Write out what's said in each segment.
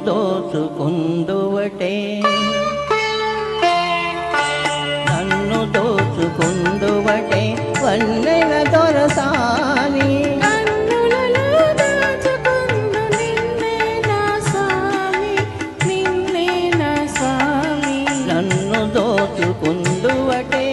దోచుకుందువటే నన్ను దోచుకుందువటే వన్నెల దొరసాని నన్ను దోచుకుందువటే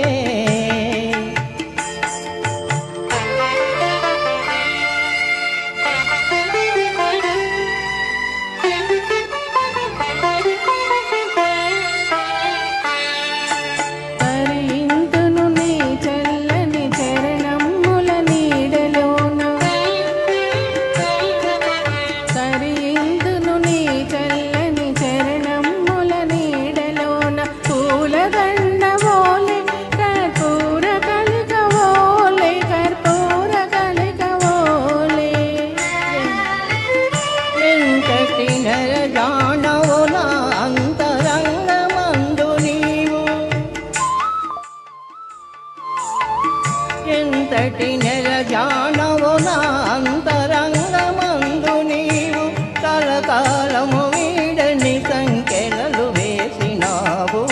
ఎంతటి నెల జానవు నా అంతరంగమందు నీవు కలకాలము వీడని సంకెలలు వేసినావు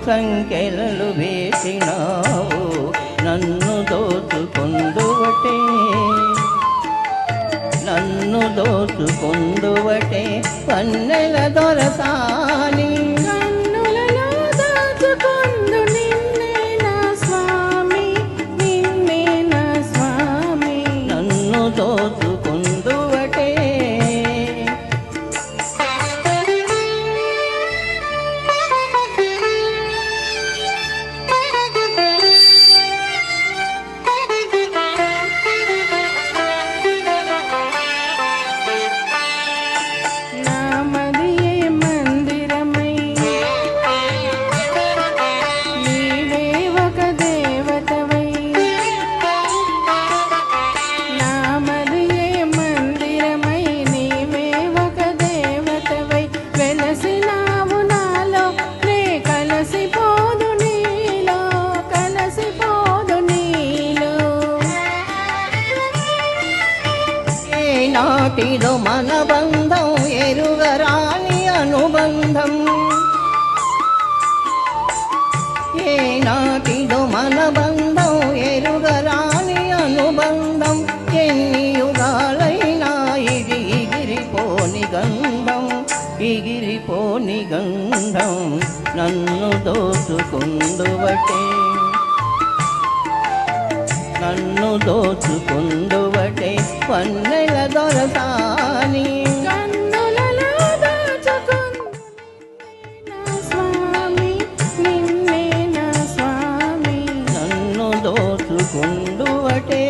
సంకెలలు వేసినావు నన్ను దోచుకుందువటే నన్ను దోచుకుందువటే వన్నెల దొరసాని దోచుకుందువటే నామదియే మందిరమై నీవే ఒక దేవతవై వెలసినావు నాలో నే కలసిపోదు నీలో కలసిపోదు నీలో ఏనాటిదో మన బంధం ఎరుగరాని అనుబంధం ఏనాటిదో మన బంధం ఎరుగరాని అనుబంధం ఎన్ని యుగాలైనా ఇది ఎగిరిపోని గంధం ఎగిరిపోని గంధం నన్ను దోచుకుందువటే నన్ను దోచుకుందువటే వన్నెల దొరసాని కన్నులలో దాచుకుందు నా స్వామి నిన్నే నా స్వామి నన్ను దోచుకుందువటే